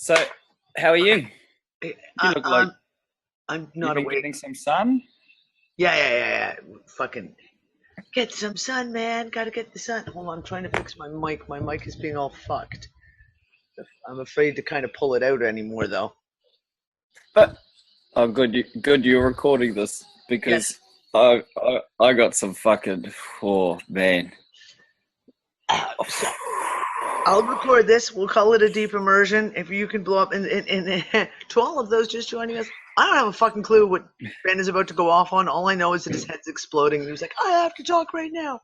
So, how are you? I, You look like I'm you've not been awake. getting some sun. Yeah. Fucking get some sun, man. Gotta get the sun. Hold on, I'm trying to fix my mic. My mic is being all fucked. I'm afraid to kind of pull it out anymore, though. But oh, good, good you're recording this Yes. because I got some fucking oh man. So I'll record this. We'll call it a deep immersion. If you can blow up, and to all of those just joining us, I don't have a fucking clue what Ben is about to go off on. All I know is that his head's exploding. And he was like, I have to talk right now.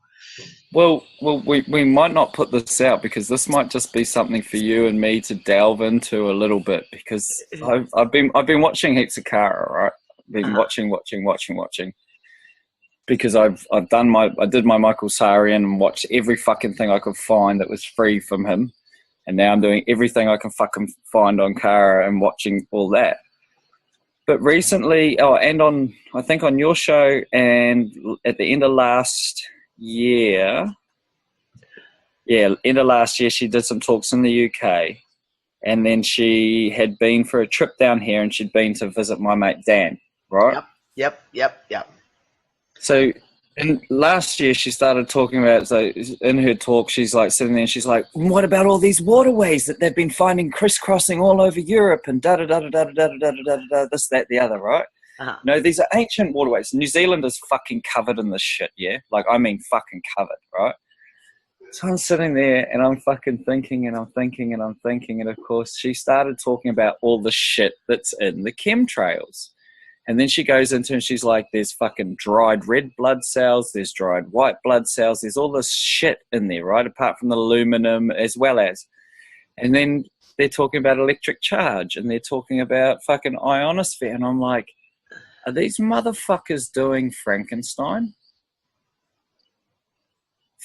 We might not put this out because this might just be something for you and me to delve into a little bit because I've been watching heaps of Kara, right? Been Uh-huh. watching because I did my Michael Sarian and watched every fucking thing I could find that was free from him, and now I'm doing everything I can fucking find on Kara and watching all that. But recently, and on I think on your show and at the end of last year, yeah, end of last year, she did some talks in the UK, and then she had been for a trip down here, and she'd been to visit my mate Dan, right? Yep. So, in last year, she started talking about. So, in her talk, she's like sitting there, and she's like, "What about all these waterways that they've been finding crisscrossing all over Europe and da da da da da da da da da da this, that, the other, right?" Uh-huh. No, these are ancient waterways. New Zealand is fucking covered in this shit, yeah? Like, I mean fucking covered, right? So I'm sitting there and I'm fucking thinking and I'm thinking and I'm thinking. And of course, she started talking about all the shit that's in the chemtrails. And then she goes into and she's like, there's fucking dried red blood cells, there's dried white blood cells, there's all this shit in there, right? Apart from the aluminum as well as. And then they're talking about electric charge and they're talking about fucking ionosphere. And I'm like, are these motherfuckers doing Frankenstein?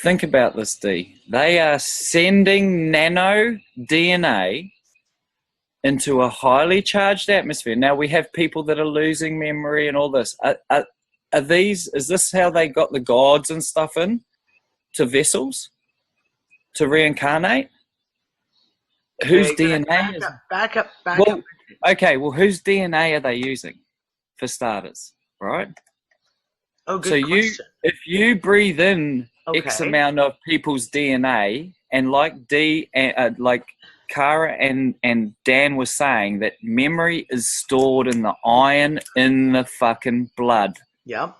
Think about this, D. They are sending nano DNA into a highly charged atmosphere. Now we have people that are losing memory and all this. Are these? Is this how they got the gods and stuff in to vessels to reincarnate? Whose Okay, DNA is? back up. Well, okay. Well, whose DNA are they using for starters? Right. Oh, So good question. if you breathe in X Okay. amount of people's DNA, and like Kara and Dan were saying that memory is stored in the iron in the fucking blood. Yep.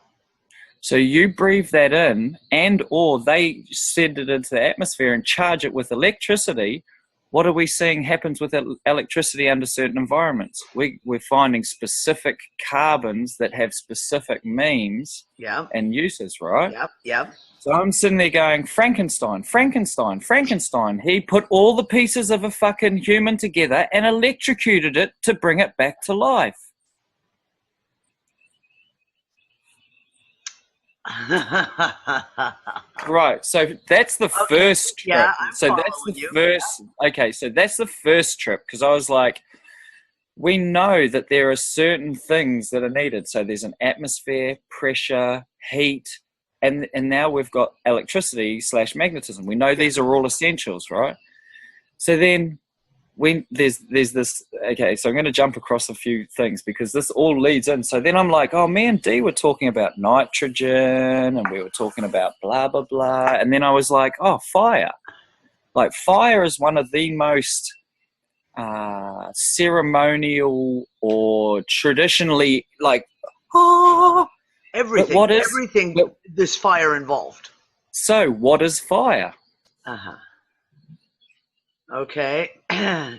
So you breathe that in, and or they send it into the atmosphere and charge it with electricity. What are we seeing happens with electricity under certain environments? We're finding specific carbons that have specific memes Yep. and uses, right? Yep. So I'm sitting there going, Frankenstein. He put all the pieces of a fucking human together and electrocuted it to bring it back to life. Right, so that's the first trip. Yeah, I'm So that's following the you. first. Okay, so that's the first trip because I was like, we know that there are certain things that are needed. So there's an atmosphere, pressure, heat, and now we've got electricity / magnetism. We know these are all essentials, right? So then when there's this, okay, so I'm going to jump across a few things because this all leads in. So then I'm like, oh, me and Dee were talking about nitrogen and we were talking about blah, blah, blah. And then I was like, oh, fire. Like fire is one of the most ceremonial or traditionally like, oh, Everything. This fire involved. So what is fire? Uh-huh. Okay.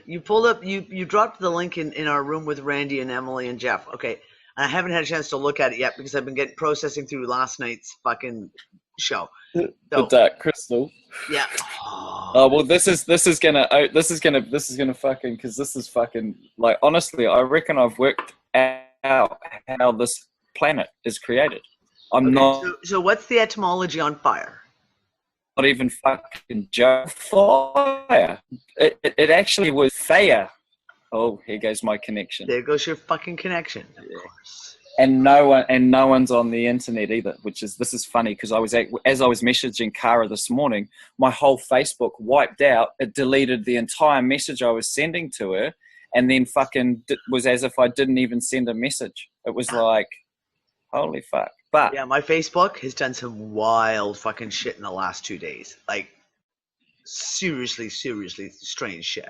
You pulled up, you dropped the link in our room with Randy and Emily and Jeff. Okay. I haven't had a chance to look at it yet because I've been processing through last night's fucking show. The So, dark crystal. yeah. Oh well, this is gonna fucking because this is fucking like honestly, I reckon I've worked out how this planet is created. I'm Okay. So what's the etymology on fire? not even fucking joke. Fire. It actually was fire. Oh, here goes my connection. There goes your fucking connection. Of course. And no one's on the internet either, this is funny because as I was messaging Kara this morning, my whole Facebook wiped out. It deleted the entire message I was sending to her, and then fucking was as if I didn't even send a message. It was like, holy fuck. But yeah, my Facebook has done some wild fucking shit in the last 2 days. Like, seriously strange shit.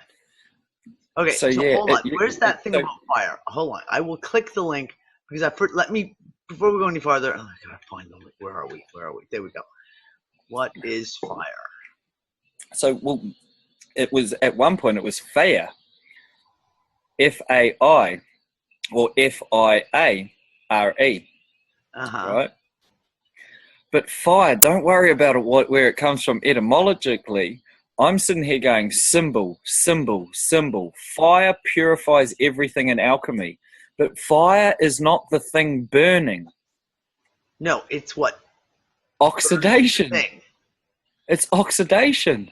Okay, so hold on. Where's that thing about fire? Hold on. I will click the link because before we go any farther, oh, I gotta find the link. Where are we? There we go. What is fire? So, well, it was at one point it was FAIR, FAI, or FIARE, right? But fire, don't worry about it. Where it comes from etymologically. I'm sitting here going symbol, symbol, symbol. Fire purifies everything in alchemy, but fire is not the thing burning. No, it's what? Oxidation. It's oxidation.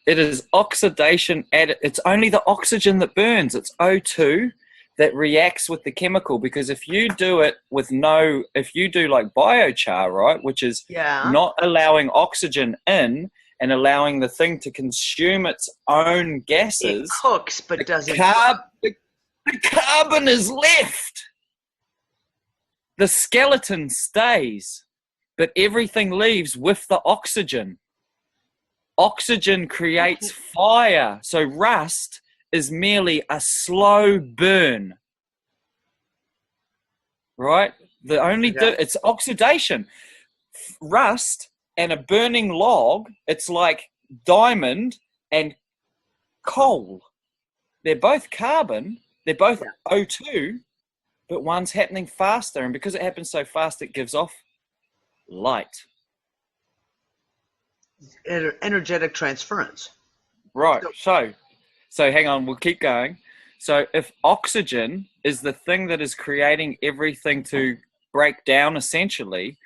It is oxidation. It's only the oxygen that burns. It's O2 that reacts with the chemical, because if you do like biochar, right, which is not allowing oxygen in, and allowing the thing to consume its own gases. It cooks, but doesn't. The carbon is left. The skeleton stays, but everything leaves with the oxygen. Oxygen creates fire. So rust is merely a slow burn. Right? It's oxidation. Rust and a burning log, it's like diamond and coal. They're both carbon, they're both O2, but one's happening faster, and because it happens so fast, it gives off light. Energetic transference. Right, so hang on, we'll keep going. So if oxygen is the thing that is creating everything to break down, essentially,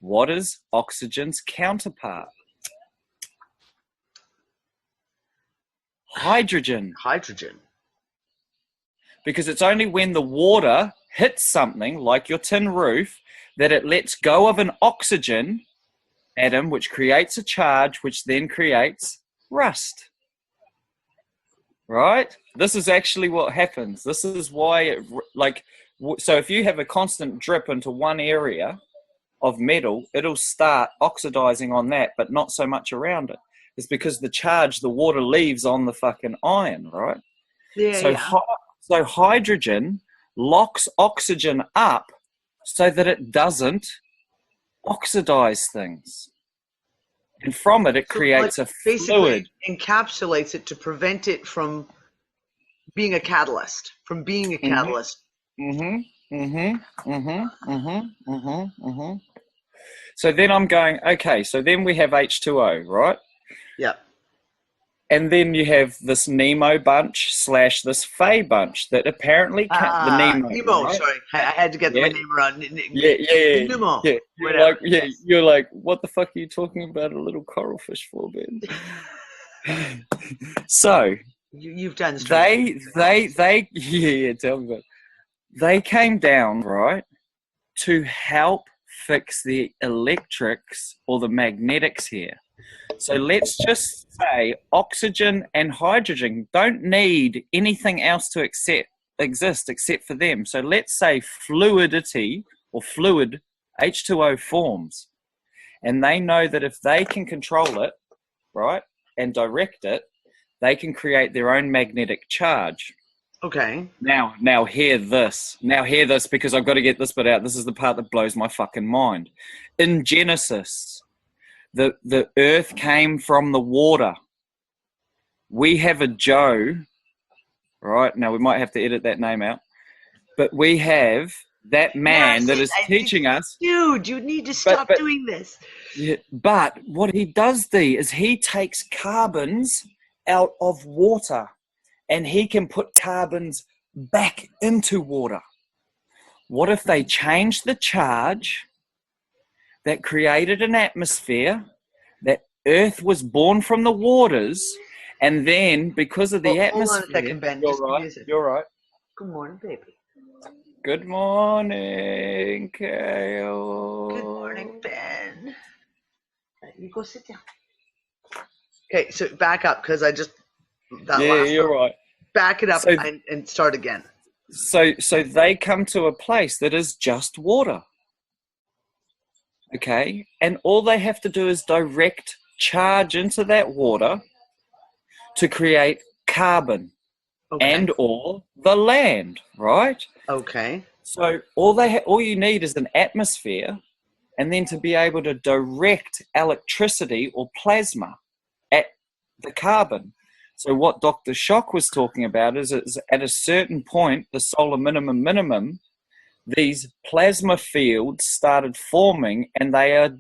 what is oxygen's counterpart? Hydrogen. Because it's only when the water hits something like your tin roof that it lets go of an oxygen atom, which creates a charge, which then creates rust. Right? This is actually what happens. This is why so if you have a constant drip into one area of metal, it'll start oxidizing on that, but not so much around it. It's because the charge the water leaves on the fucking iron, right? So hydrogen locks oxygen up so that it doesn't oxidize things. And from it creates a fluid. Encapsulates it to prevent it from being a catalyst. So then I'm going, okay, so then we have H2O, right? Yeah. And then you have this Nemo bunch / this Faye bunch that apparently the Nemo, right? Sorry, I had to get my name around. Nemo. Yeah. You're like, what the fuck are you talking about? A little coral fish for, man? So you've done they tell me about it. They came down, right, to help fix the electrics or the magnetics here. So let's just say oxygen and hydrogen don't need anything else to exist except for them. So let's say fluidity or fluid H2O forms. And they know that if they can control it, right, and direct it, they can create their own magnetic charge. Okay. Now hear this. Now hear this, because I've got to get this bit out. This is the part that blows my fucking mind. In Genesis, the earth came from the water. We have a Joe, right? Now we might have to edit that name out. But we have that man that is teaching us. Dude, you need to stop doing this. Yeah, but what he does is he takes carbons out of water and he can put carbons back into water. What if they changed the charge that created an atmosphere, that Earth was born from the waters, and then because of the atmosphere... Hold on a second, Ben. You're right. Good morning, baby. Good morning, Kale. Good morning, Ben. You go sit down. Okay, so back up, because I just... You're right. back it up So- and start again. So they come to a place that is just water. Okay, and all they have to do is direct charge into that water to create carbon Okay. and or the land, right? Okay. So all you need is an atmosphere, and then to be able to direct electricity or plasma at the carbon. So what Dr. Shock was talking about is at a certain point, the solar minimum, these plasma fields started forming, and they are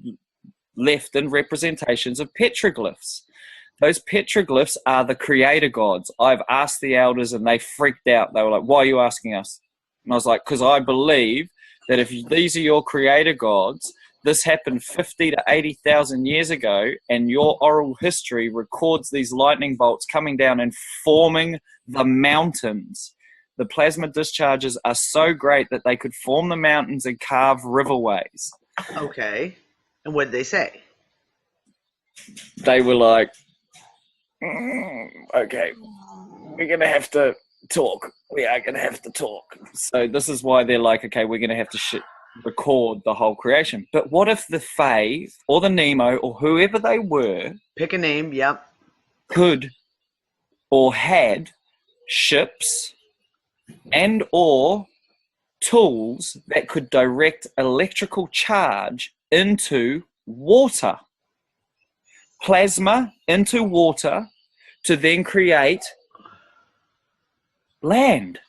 left in representations of petroglyphs. Those petroglyphs are the creator gods. I've asked the elders and they freaked out. They were like, why are you asking us? And I was like, because I believe that if these are your creator gods, this happened 50 to 80,000 years ago, and your oral history records these lightning bolts coming down and forming the mountains. The plasma discharges are so great that they could form the mountains and carve riverways. Okay. And what did they say? They were like, okay, we're going to have to talk. We are going to have to talk. So this is why they're like, okay, we're going to have to record the whole creation. But what if the Fae or the Nemo or whoever they were, Pick a name. Yep. could or had ships and or tools that could direct electrical charge into water, plasma into water, to then create land.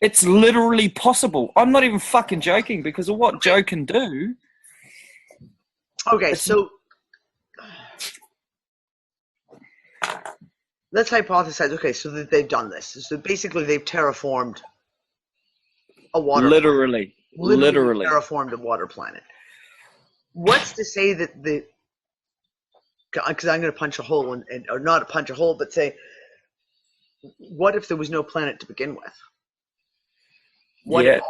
It's literally possible. I'm not even fucking joking, because of what Joe can do. Okay, so let's hypothesize. Okay, so that they've done this. So basically, they've terraformed a water Literally terraformed a water planet. What's to say that the? Because I'm going to punch a hole or not punch a hole, but say, what if there was no planet to begin with? What if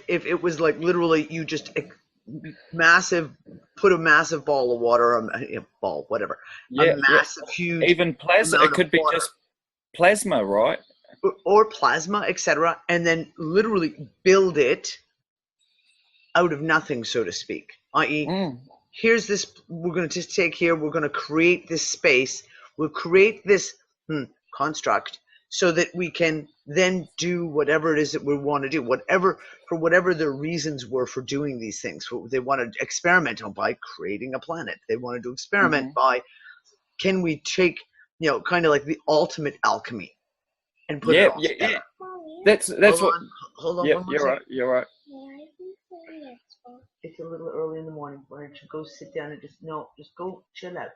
it was like literally you just put a massive ball of water, a massive, huge, even plasma. It could be just plasma, right? Or plasma, etc., and then literally build it out of nothing, so to speak. I.e., here's this. We're going to just take here. We're going to create this space. We'll create this construct so that we can then do whatever it is that we want to do, whatever their reasons were for doing these things. They wanted to experiment on by creating a planet. They wanted to experiment by, can we take, kind of like the ultimate alchemy and put it all together. That's Hold on. You're right. It's a little early in the morning. Why don't you go sit down and just go chill out.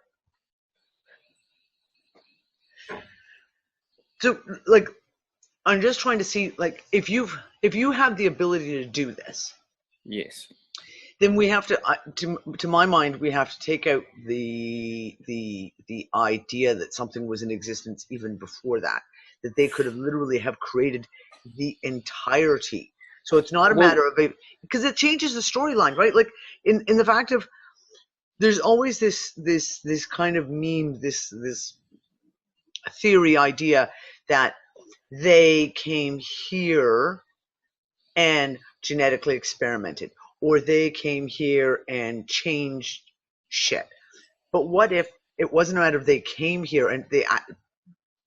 So, like, I'm just trying to see, like, if you have the ability to do this, yes, then we have to my mind, we have to take out the idea that something was in existence even before that they could have literally have created the entirety. So it's not a matter of because it changes the storyline, right? Like in the fact of there's always this kind of meme, this theory idea that they came here and genetically experimented, or they came here and changed shit. But what if it wasn't a matter of they came here and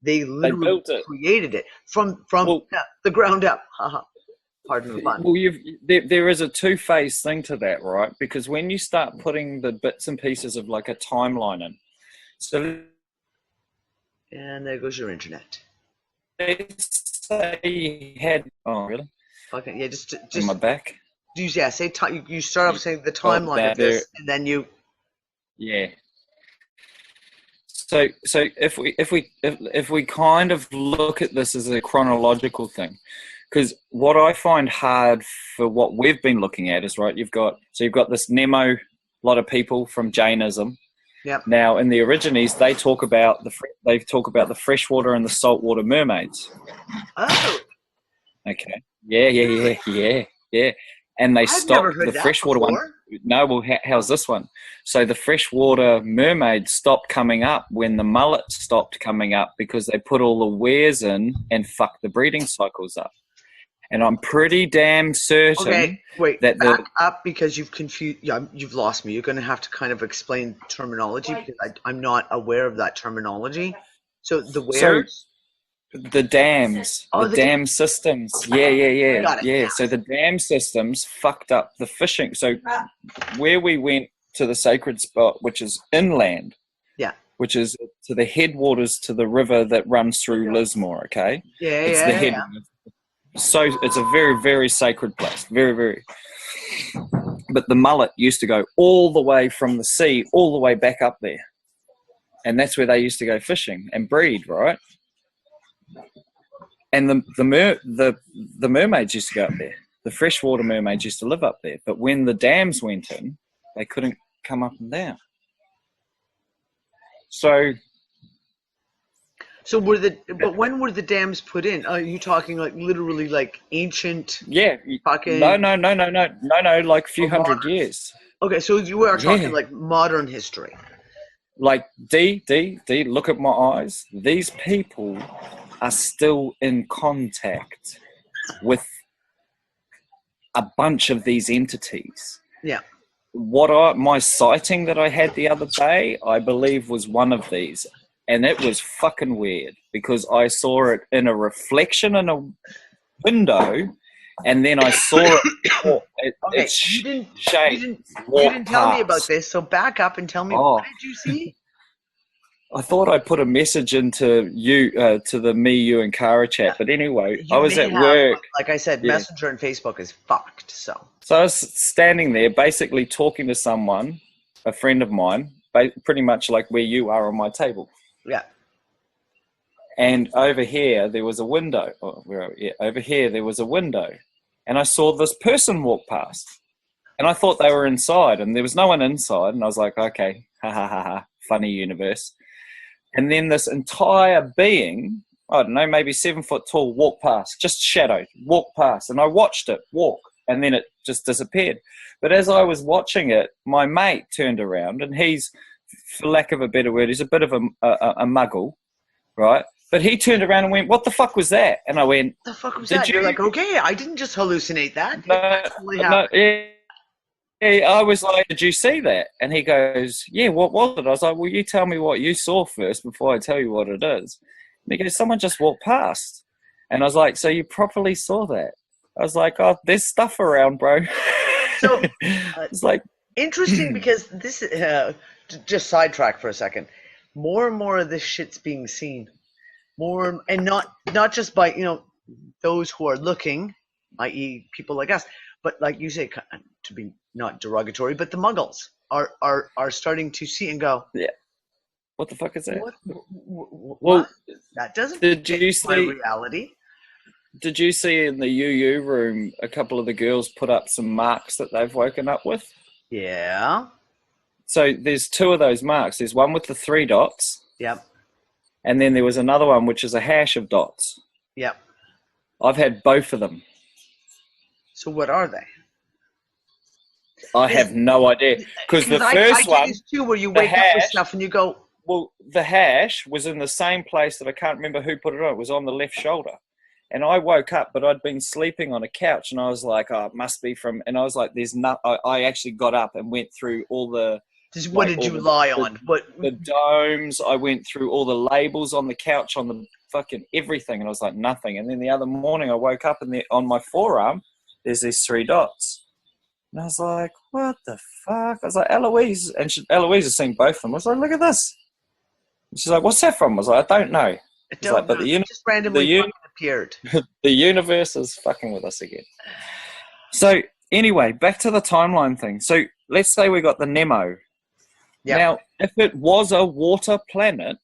they literally created it from the ground up? Pardon the pun. Well, there is a two-phase thing to that, right? Because when you start putting the bits and pieces of like a timeline in, so and there goes your internet. Let's say you had. Oh, really? Okay, yeah, just on my back. You start off saying the timeline of this, and then you. Yeah. So if we kind of look at this as a chronological thing, because what I find hard for what we've been looking at is, right, you've got this Nemo, a lot of people from Jainism. Yep. Now in the Origines, they talk about the freshwater and the saltwater mermaids. Oh. Okay. Yeah. And they stopped the freshwater one. No, well, how's this one? So the freshwater mermaids stopped coming up when the mullet stopped coming up because they put all the wares in and fucked the breeding cycles up. And I'm pretty damn certain that back up because you've confused. Yeah, you've lost me. You're going to have to kind of explain terminology because I'm not aware of that terminology. So the wares. The dams, the dam systems. Yeah. Got it. Yeah. So the dam systems fucked up the fishing. So where we went to the sacred spot, which is inland, which is to the headwaters to the river that runs through Lismore, okay? It's the headwaters. So it's a very, very sacred place. Very, very. But the mullet used to go all the way from the sea, all the way back up there. And that's where they used to go fishing and breed, right? And the mermaids used to go up there. The freshwater mermaids used to live up there. But when the dams went in, they couldn't come up and down. So but when were the dams put in? Are you talking like literally like ancient? Yeah. Fucking No, like a few hundred years. Okay, so you are talking like modern history. Like D, look at my eyes. These people are still in contact with a bunch of these entities. Yeah. My sighting that I had the other day, I believe, was one of these. And it was fucking weird because I saw it in a reflection in a window, and then I saw it. You didn't tell me about this, so back up and tell me what did you see? I thought I put a message into you, to the me, you, and Kara chat. But anyway, I was at work. Like I said, Messenger and Facebook is fucked. So I was standing there, basically talking to someone, a friend of mine, pretty much like where you are on my table. Yeah. And over here there was a window. Over here there was a window, and I saw this person walk past, and I thought they were inside, and there was no one inside. And I was like, okay, funny universe. And then this entire being, I don't know, maybe 7 foot tall, walked past, just shadowed, walked past, and I watched it walk, and then it just disappeared. But as I was watching it, my mate turned around, and he's, for lack of a better word, he's a bit of a muggle, right? But he turned around and went, "What the fuck was that?" And I went, "The fuck was that?" You're like, "Okay, I didn't just hallucinate that." I was like, "Did you see that?" And he goes, "Yeah, what was it?" I was like, "Well, you tell me what you saw first before I tell you what it is." And he goes, "Someone just walked past." And I was like, "So you properly saw that?" I was like, "Oh, there's stuff around, bro." So it's like interesting because this just sidetrack for a second. More and more of this shit's being seen. More, and not just by those who are looking, i.e. people like us, but like you say, to be not derogatory, but the muggles are starting to see and go, yeah, what the fuck is that? Well, that doesn't fit my reality. Did you see in the UU room a couple of the girls put up some marks that they've woken up with? Yeah. So there's 2 of those marks. There's one with the 3 dots. Yep. And then there was another one which is a hash of dots. Yep. I've had both of them. So what are they? I have no idea. Because the first one, too, where you wake up with stuff and you go. Well, the hash was in the same place that I can't remember who put it on. It was on the left shoulder. And I woke up, but I'd been sleeping on a couch, and I was like, "Oh, it must be from." And I was like, "There's no." I actually got up and went through all the. What did you lie on? The domes. I went through all the labels on the couch, on the fucking everything, and I was like, nothing. And then the other morning, I woke up, and on my forearm, there's these 3 dots. And I was like, "What the fuck?" I was like, "Eloise," and Eloise has seen both of them. I was like, "Look at this." And she's like, "What's that from?" I was like, "I don't know." It's like, but just randomly appeared. The universe is fucking with us again. So anyway, back to the timeline thing. So let's say we got the Nemo. Yep. Now, if it was a water planet,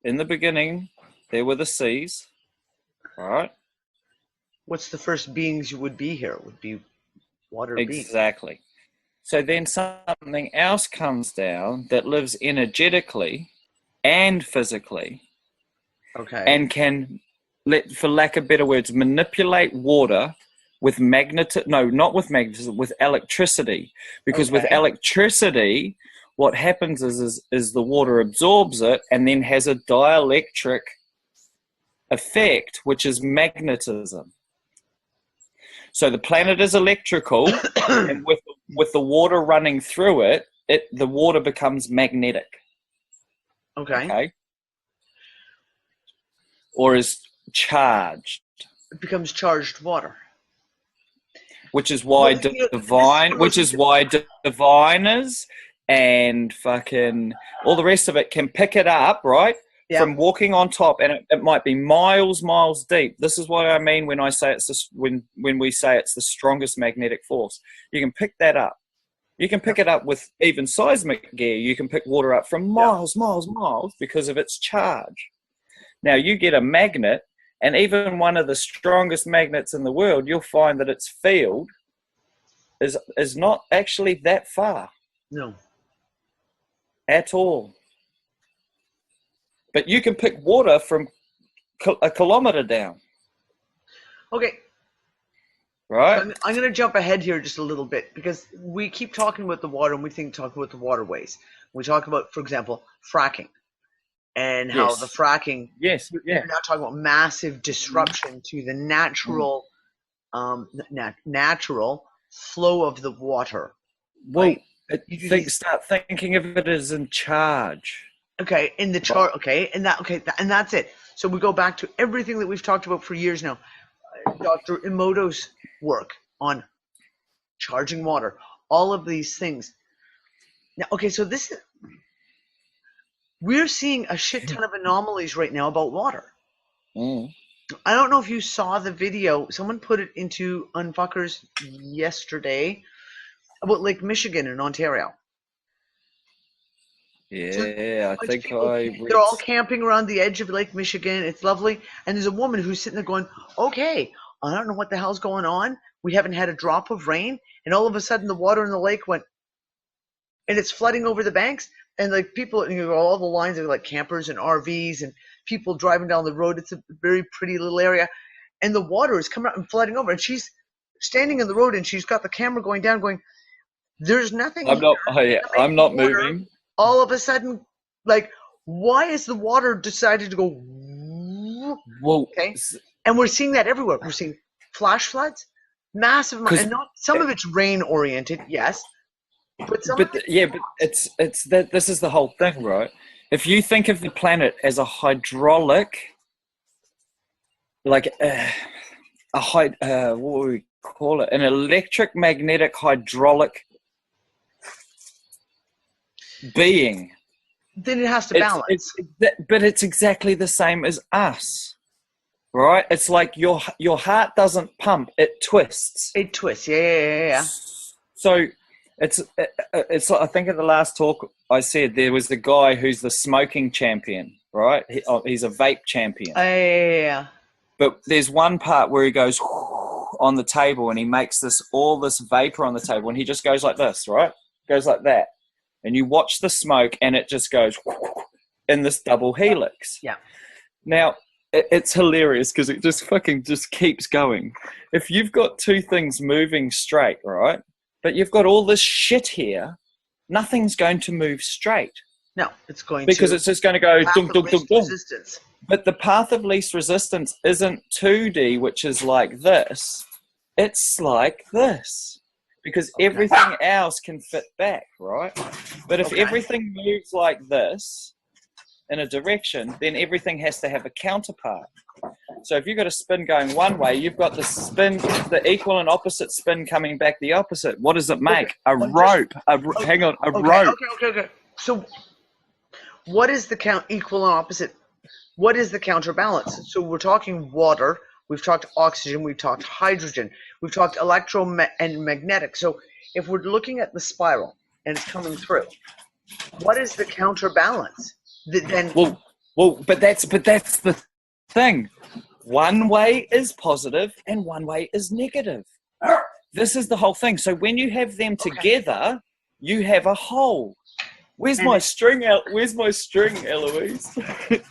in the beginning, there were the seas, all right? What's the first beings would be here? It would be water beings. Exactly. So then something else comes down that lives energetically and physically, okay, and can, for lack of better words, manipulate water with not with magnetism, with electricity. Because with electricity, what happens is the water absorbs it and then has a dielectric effect, which is magnetism. So the planet is electrical, and with the water running through it, the water becomes magnetic. Okay. Or is charged. It becomes charged water. Which is why diviners and fucking all the rest of it can pick it up, right? Yeah. From walking on top, and it might be miles deep. This is what I mean when I say when we say it's the strongest magnetic force. You can pick that up. You can pick it up with even seismic gear. You can pick water up from miles because of its charge. Now you get a magnet, and even one of the strongest magnets in the world, you'll find that its field is not actually that far. No. At all. But you can pick water from a kilometer down. Okay. Right? I'm going to jump ahead here just a little bit, because we keep talking about the water, and we talk about the waterways. We talk about, for example, fracking, and how the fracking. Yes. Yeah. We're now talking about massive disruption to the natural, natural flow of the water. Well, right? Start thinking of it as in charge. Okay, in the chart. Okay, and that's it. So we go back to everything that we've talked about for years now. Dr. Emoto's work on charging water, all of these things. Now, okay, so we're seeing a shit ton of anomalies right now about water. Mm. I don't know if you saw the video. Someone put it into Unfuckers yesterday about Lake Michigan in Ontario. Yeah, I think they're all camping around the edge of Lake Michigan. It's lovely. And there's a woman who's sitting there going, okay, I don't know what the hell's going on. We haven't had a drop of rain. And all of a sudden the water in the lake went, and it's flooding over the banks. And like people, all the lines are like campers and RVs and people driving down the road. It's a very pretty little area. And the water is coming out and flooding over. And she's standing in the road and she's got the camera going down going, there's nothing. I'm not moving. All of a sudden, like, why is the water decided to go? Well, okay, and we're seeing that everywhere. We're seeing flash floods, massive, and some of it's rain oriented, yes, but it's that. This is the whole thing, right? If you think of the planet as a hydraulic, like what would we call it? An electric magnetic hydraulic being, then it has to balance. But it's exactly the same as us, right? It's like your heart doesn't pump; it twists. It twists, yeah. So it's I think at the last talk I said there was the guy who's the smoking champion, right? He's a vape champion. Yeah. But there's one part where he goes on the table and he makes all this vapor on the table, and he just goes like this, right? Goes like that. And you watch the smoke, and it just goes in this double helix. Yeah. Now, it's hilarious because it just keeps going. If you've got two things moving straight, right, but you've got all this shit here, nothing's going to move straight. No, it's going because it's just going to go dunk, dunk, dunk, dunk. Resistance. But the path of least resistance isn't 2D, which is like this. It's like this. Because everything else can fit back, right? But if everything moves like this in a direction, then everything has to have a counterpart. So if you've got a spin going one way, you've got the spin, the equal and opposite spin coming back the opposite. What does it make? A rope. Hang on, a rope. Okay. So what is the equal and opposite? What is the counterbalance? So we're talking water. We've talked oxygen, we've talked hydrogen, we've talked and magnetic. So if we're looking at the spiral and it's coming through, what is the counterbalance? But that's the thing. One way is positive and one way is negative. This is the whole thing. So when you have them together, you have a whole. Where's my string, Eloise?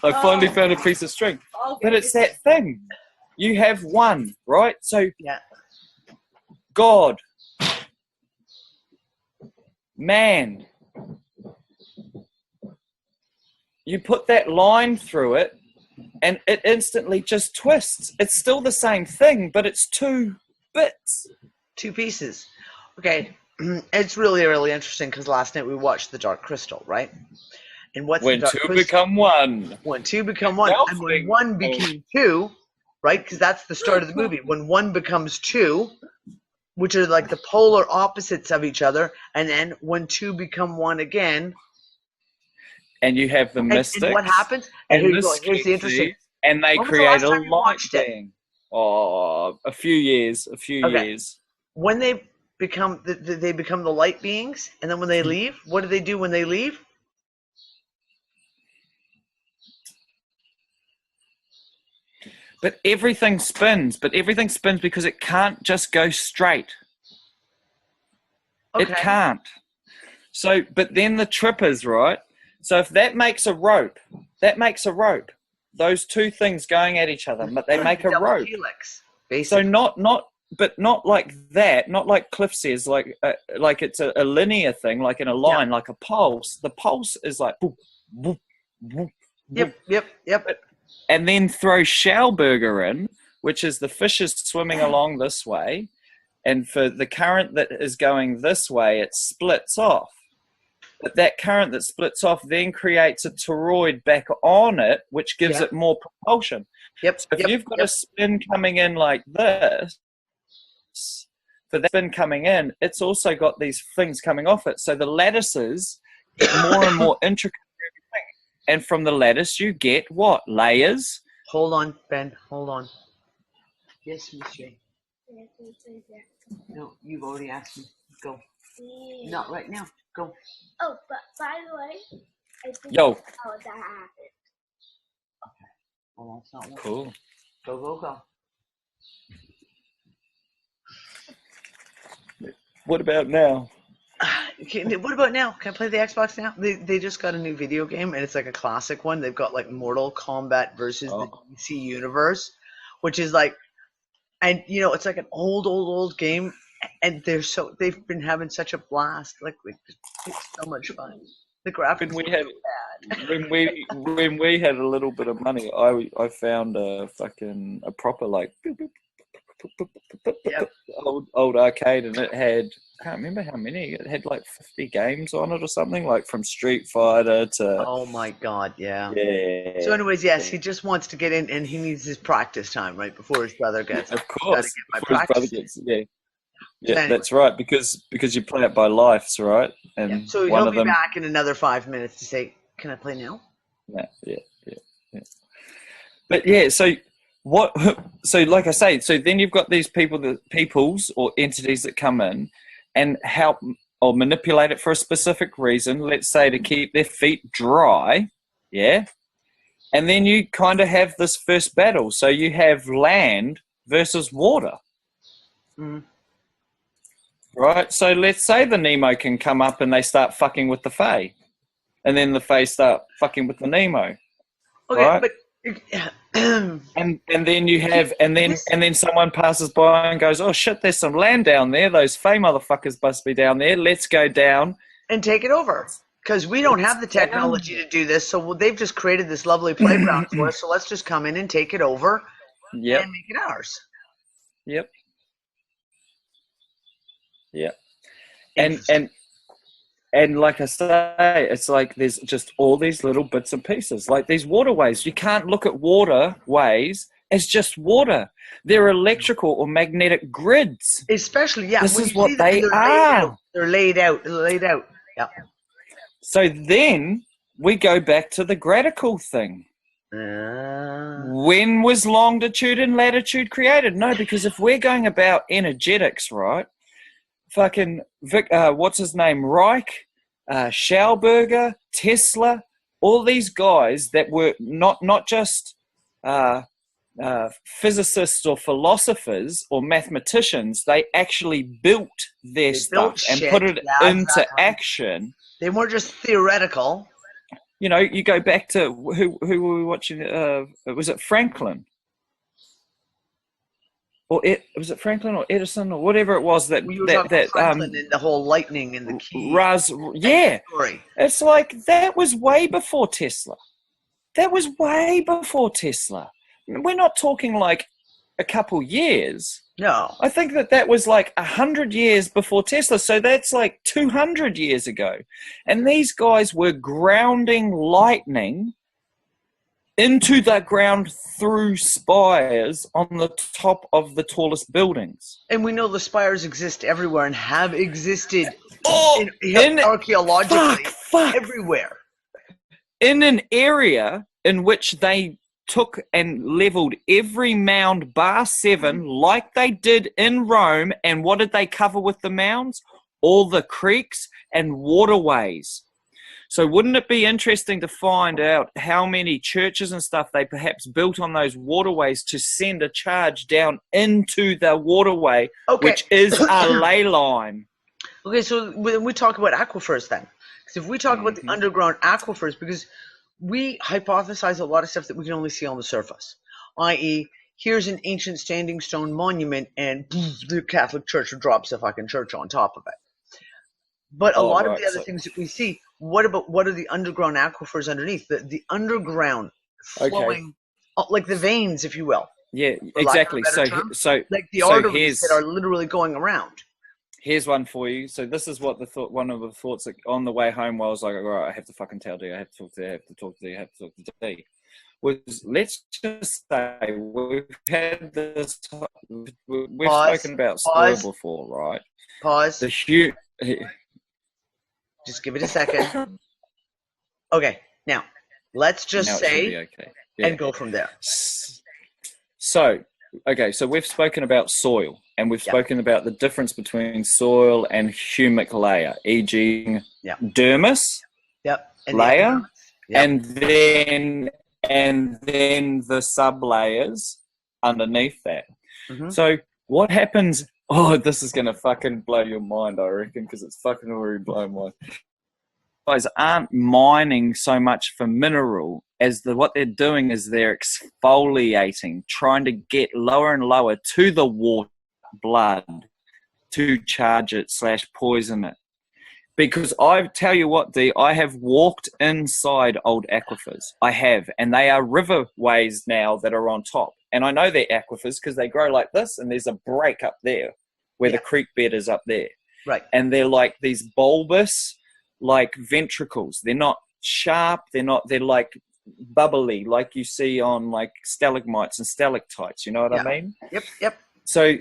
I finally found a piece of string. But it's that thing. You have one, right? So God, man, you put that line through it and it instantly just twists. It's still the same thing, but it's 2 bits. 2 pieces. Okay, it's really, really interesting because last night we watched The Dark Crystal, right? And what's When the Dark 2 Crystal? become 1. When 2 become 1, and when 1 became 2, right? Because that's the start of the movie. When 1 becomes 2, which are like the polar opposites of each other, and then when 2 become 1 again. And you have the mystics. And what happens? And here you go. Here's the interesting. And they When was the create last a time you light watched it? being. Oh, a few years. Years. When they become the light beings, and then when they leave, what do they do when they leave? But everything spins. Because it can't just go straight. Okay. It can't. So, but then the trippers, right? So if that makes a rope, those 2 things going at each other, but they make a rope. Helix, basically. So not like that, not like Cliff says, like it's a linear thing, like in a line, like a pulse. The pulse is like boop, boop, boop, boop. Yep. And then throw Schauberger in, which is the fishes swimming along this way, and for the current that is going this way, it splits off. But that current that splits off then creates a toroid back on it, which gives it more propulsion. So if you've got a spin coming in like this, for that spin coming in, it's also got these things coming off it. So the lattices get more and more intricate. And from the lattice, you get what? Layers? Hold on, Ben. Hold on. Yes, monsieur. No, you've already asked me. Go. Not right now. Go. Oh, but by the way, I think Yo. how that happened. Okay. Well, that's not one. Cool. Go. What about now? What about now? Can I play the Xbox now? They just got a new video game, and it's like a classic one. They've got like Mortal Kombat versus the DC Universe, which is like, and it's like an old game, and they've been having such a blast. Like it's so much fun. The graphics when we had a little bit of money, I found a proper like old arcade, and it had, I can't remember how many. It had like 50 games on it or something, like from Street Fighter to. Oh my God! Yeah. Yeah. So, anyways, yes, he just wants to get in, and he needs his practice time, right, before his brother gets. Of course. Before his brother gets. Yeah, anyway. That's right. Because you play it by lives, right? And so he'll be back in another 5 minutes to say, "Can I play now?" Yeah. But yeah, so. So like I say, so then you've got these peoples or entities that come in and help or manipulate it for a specific reason, let's say to keep their feet dry, yeah? And then you kind of have this first battle. So you have land versus water. Mm. Right? So let's say the Nemo can come up and they start fucking with the Fae. And then the Fae start fucking with the Nemo. Okay, right? but and then you have and then someone passes by and goes, oh shit, there's some land down there, those Fae motherfuckers must be down there, let's go down and take it over, because we don't have the technology to do this. So they've just created this lovely playground for us, so let's just come in and take it over and make it ours. And like I say, it's like there's just all these little bits and pieces. Like these waterways, you can't look at waterways as just water. They're electrical or magnetic grids. Especially, this is what they are. They're laid out. Yeah. So then we go back to the gradical thing. When was longitude and latitude created? No, because if we're going about energetics, right? Fucking what's his name? Reich, Schauberger, Tesla, all these guys that were not just physicists or philosophers or mathematicians. They actually built their stuff and put it into action. They weren't just theoretical. You know, you go back to who were we watching? Was it Franklin? or was it Franklin or Edison or whatever it was that We were that talking about that Franklin and the whole lightning and the key. yeah, Story. it's like that was way before Tesla. That was way before Tesla. We're not talking like a couple years. No. I think that was like 100 years before Tesla. So that's like 200 years ago. And these guys were grounding lightning into the ground through spires on the top of the tallest buildings. And we know the spires exist everywhere and have existed archaeologically everywhere. In an area in which they took and leveled every mound bar 7 like they did in Rome. And what did they cover with the mounds? All the creeks and waterways. So wouldn't it be interesting to find out how many churches and stuff they perhaps built on those waterways to send a charge down into the waterway, which is a ley line? Okay, so when we talk about aquifers then, because if we talk about the underground aquifers, because we hypothesize a lot of stuff that we can only see on the surface, i.e., here's an ancient standing stone monument and the Catholic Church drops a fucking church on top of it. But a lot of the other things that we see, what are the underground aquifers underneath? The underground flowing, like the veins, if you will. Yeah, exactly. So like the arteries that are literally going around. Here's one for you. So this is what one of the thoughts on the way home while I was like, all right, I have to fucking tell D, I have to talk to D, I have to talk to D, I have to talk to D. Was let's just say we've had this, we've spoken about soil before, right? Pause. Just give it a second. Okay, now let's just say and go from there. So, okay, so we've spoken about soil, and we've spoken about the difference between soil and humic layer, e.g., dermis layer, and then the sub-layers underneath that. So what happens? Oh, this is going to fucking blow your mind, I reckon, because it's fucking already blown mine. Guys aren't mining so much for mineral as what they're doing is they're exfoliating, trying to get lower and lower to the water, blood, to charge it / poison it. Because I tell you what, D, I have walked inside old aquifers. I have, and they are riverways now that are on top. And I know they're aquifers because they grow like this, and there's a break up there where the creek bed is up there. Right. And they're like these bulbous, like ventricles. They're not sharp. They're like bubbly, like you see on like stalagmites and stalactites. You know what I mean? Yep. So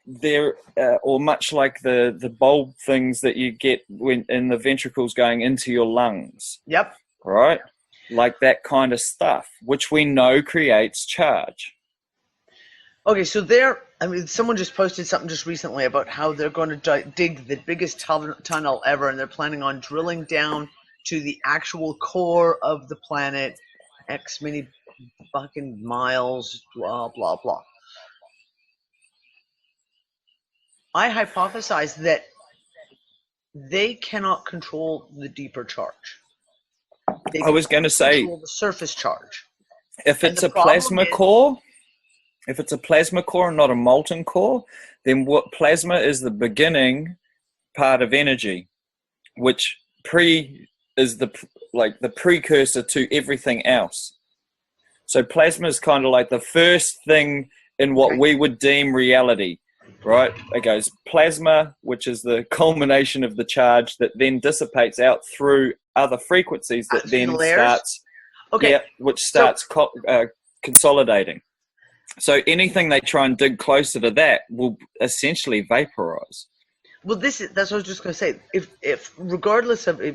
they're, or much like the bulb things that you get when in the ventricles going into your lungs. Yep. Right? Like that kind of stuff, which we know creates charge. Okay, so someone just posted something just recently about how they're going to dig the biggest tunnel ever, and they're planning on drilling down to the actual core of the planet, X many fucking miles, blah, blah, blah. I hypothesize that they cannot control the deeper charge. I was going to say the surface charge. If it's a plasma core, and not a molten core, then what plasma is the beginning part of energy, which is the precursor to everything else. So plasma is kind of like the first thing in what we would deem reality, right? It goes plasma, which is the culmination of the charge that then dissipates out through other frequencies that then starts consolidating. So anything they try and dig closer to that will essentially vaporize. Well, that's what I was just going to say. If regardless of it,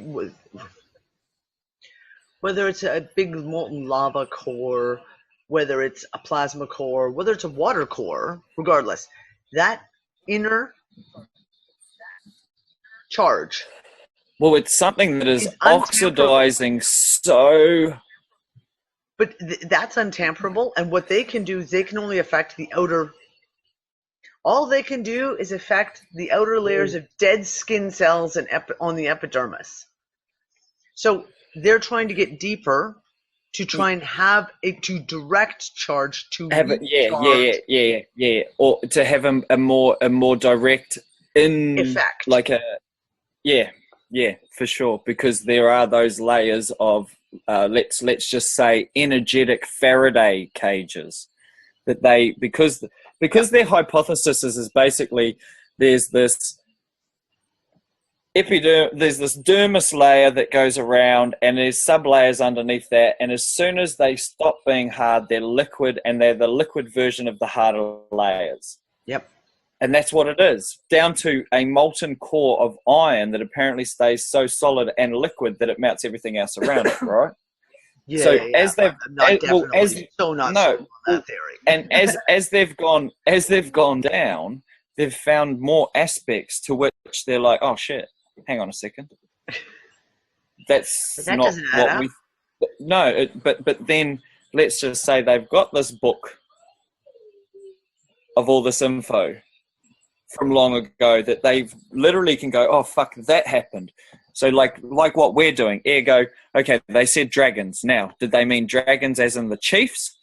whether it's a big molten lava core, whether it's a plasma core, whether it's a water core, regardless, that inner charge. Well, it's something that is oxidizing so. But that's untamperable, and what they can do is they can only affect the outer. All they can do is affect the outer layers of dead skin cells and on the epidermis. So they're trying to get deeper to try and have it to direct charge to have it, recharge yeah, or to have a more direct effect. like a for sure, because there are those layers of let's just say energetic Faraday cages that they because their hypothesis is basically there's this there's this dermis layer that goes around, and there's sub-layers underneath that, and as soon as they stop being hard, they're liquid, and they're the liquid version of the harder layers. Yep. And that's what it is, down to a molten core of iron that apparently stays so solid and liquid that it melts everything else around it, right? Yeah, so yeah, as they've sold on that theory. And as they've gone down, they've found more aspects to which they're like, oh shit, hang on a second, that's that not what up. we. No, but then let's just say they've got this book of all this info from long ago that they've literally can go, oh fuck, that happened. So like what we're doing, ergo, okay, they said dragons. Now, did they mean dragons as in the chiefs,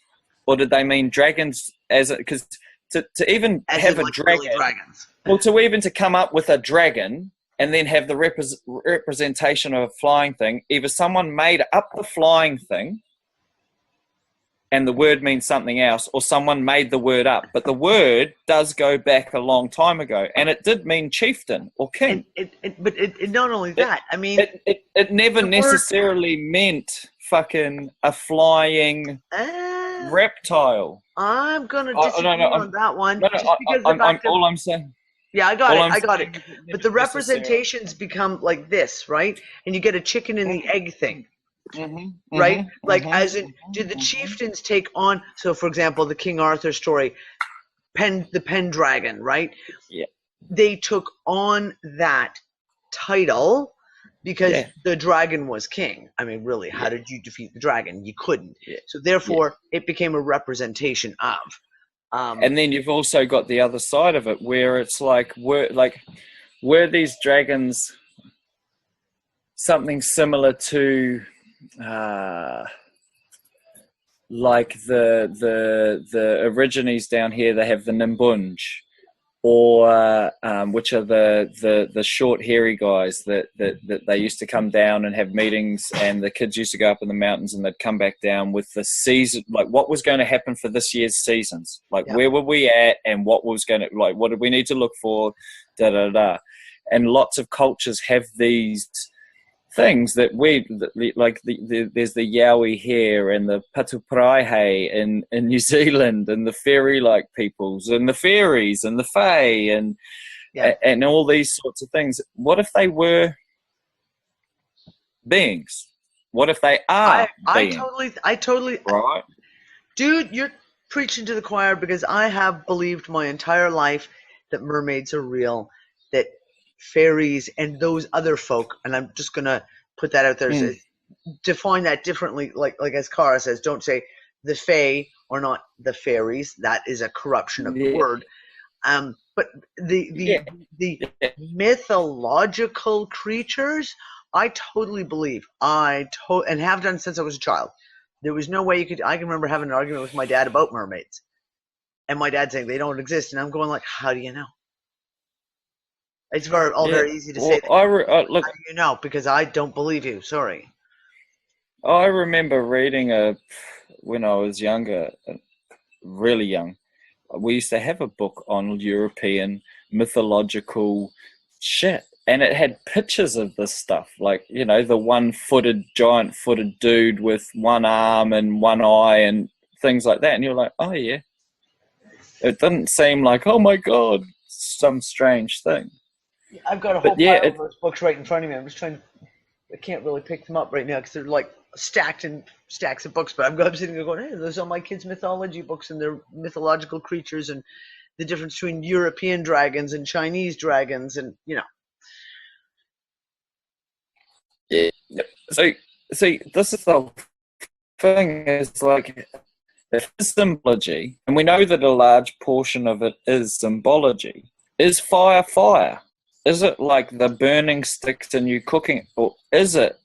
or did they mean dragons as because to even as have a like dragon, really dragons. well, to come up with a dragon and then have the representation of a flying thing, either someone made up the flying thing and the word means something else, or someone made the word up. But the word does go back a long time ago, and it did mean chieftain or king. But not only that, I mean... It never necessarily meant fucking a flying reptile. I'm going to disagree on that one. All I'm saying... Yeah, I got it. But the representations become like this, right? And you get a chicken and the egg thing. Right? Like, as in, did the chieftains take on, so for example, the King Arthur story, the Pendragon, right? Yeah. They took on that title because the dragon was king. I mean, really, how did you defeat the dragon? You couldn't. Yeah. So therefore, it became a representation of. And then you've also got the other side of it, where it's like, were these dragons something similar to like the Aborigines down here? They have the Nimbunj, or which are the short hairy guys that they used to come down and have meetings, and the kids used to go up in the mountains and they'd come back down with the season, like what was going to happen for this year's seasons, like where were we at and what was going to, like what did we need to look for, and lots of cultures have these things that there's the Yowie here and the Patupraihe in New Zealand, and the fairy-like peoples and the fairies and the fae and all these sorts of things. What if they were beings? What if they are beings? I totally right, dude, you're preaching to the choir, because I have believed my entire life that mermaids are real, that fairies and those other folk, and I'm just gonna put that out there, define that differently, like as Cara says, don't say the fae or not the fairies, that is a corruption of the word, but the mythological creatures, I totally believe, and have done since I was a child. There was no way I can remember having an argument with my dad about mermaids, and my dad saying they don't exist, and I'm going like, how do you know? It's very easy to say. Look, how do you know? Because I don't believe you. Sorry. I remember reading when I was younger, really young. We used to have a book on European mythological shit, and it had pictures of this stuff, like, you know, the giant-footed dude with one arm and one eye and things like that. And you're like, oh yeah. It didn't seem like, oh my god, some strange thing. I've got a whole pile of those books right in front of me. I can't really pick them up right now because they're like stacked in stacks of books. But I'm sitting there going, hey, those are my kids' mythology books, and they're mythological creatures and the difference between European dragons and Chinese dragons, and you know. Yeah. So see, this is the thing, is like, if it's symbology, and we know that a large portion of it is symbology. Is fire fire? Is it like the burning sticks and you cooking, or is it